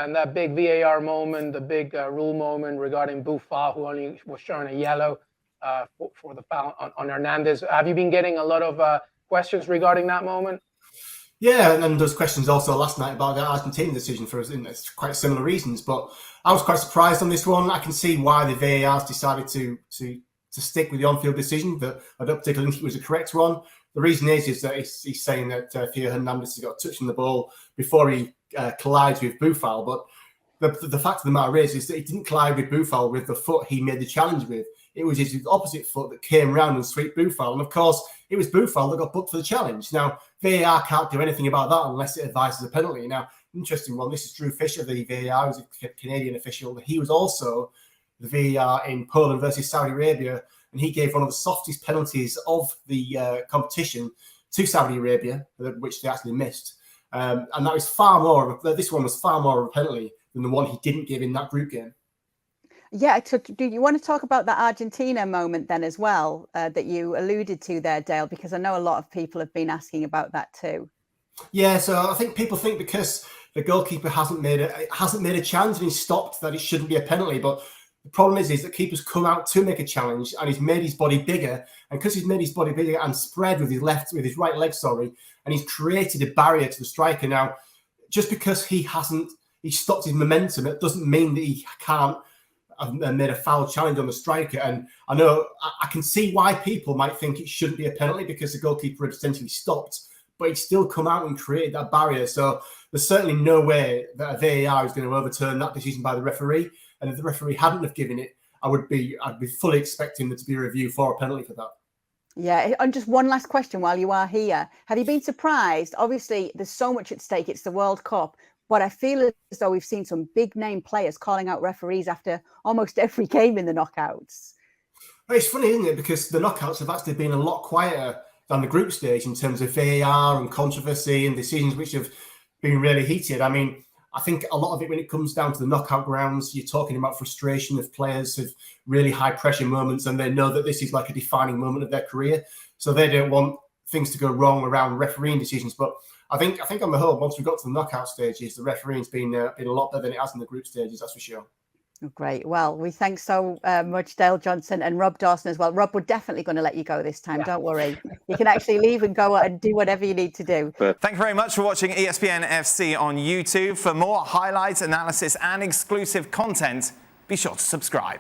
and that big VAR moment, the big rule moment regarding Boufal, who only was shown a yellow for the foul on Hernandez. Have you been getting a lot of questions regarding that moment? Yeah, and then there's questions also last night about the Argentina decision for us in quite similar reasons. But I was quite surprised on this one. I can see why the VAR's decided to stick with the on-field decision that I don't particularly think it was a correct one. The reason is that he's saying that Theo Hernandez has got touching the ball before he collides with Boufal. But the fact of the matter is that he didn't collide with Boufal with the foot he made the challenge with. It was his opposite foot that came round and swept Boufal. And of course, it was Boufal that got booked for the challenge. Now, VAR can't do anything about that unless it advises a penalty. Now, interesting one, this is Drew Fisher, the VAR, who's a Canadian official. He was also the VAR in Poland versus Saudi Arabia, and he gave one of the softest penalties of the competition to Saudi Arabia, which they actually missed. And that was this one was far more of a penalty than the one he didn't give in that group game. Yeah, do you want to talk about that Argentina moment then as well that you alluded to there, Dale? Because I know a lot of people have been asking about that too. Yeah, so I think people think because the goalkeeper hasn't made a challenge and he's stopped that it shouldn't be a penalty. But the problem is that keepers come out to make a challenge and he's made his body bigger, and because he's made his body bigger and spread with his right leg, and he's created a barrier to the striker. Now, just because he stopped his momentum, it doesn't mean that he can't. I've made a foul challenge on the striker, and I know I can see why people might think it shouldn't be a penalty because the goalkeeper had essentially stopped, but he'd still come out and created that barrier. So there's certainly no way that a VAR is going to overturn that decision by the referee. And if the referee hadn't have given it, I'd be fully expecting there to be a review for a penalty for that. Yeah, and just one last question while you are here. Have you been surprised? Obviously, there's so much at stake. It's the World Cup. But I feel as though we've seen some big name players calling out referees after almost every game in the knockouts. It's funny, isn't it? Because the knockouts have actually been a lot quieter than the group stage in terms of VAR and controversy and decisions which have been really heated. I mean, I think a lot of it, when it comes down to the knockout grounds, you're talking about frustration of players of really high pressure moments, and they know that this is like a defining moment of their career. So they don't want things to go wrong around refereeing decisions. But I think on the whole, once we got to the knockout stages, the refereeing's been a lot better than it has in the group stages, that's for sure. Great. Well, we thank so much Dale Johnson and Rob Dawson as well. Rob, we're definitely going to let you go this time. Yeah. Don't worry. You can actually leave and go and do whatever you need to do. Thank you very much for watching ESPN FC on YouTube. For more highlights, analysis and exclusive content, be sure to subscribe.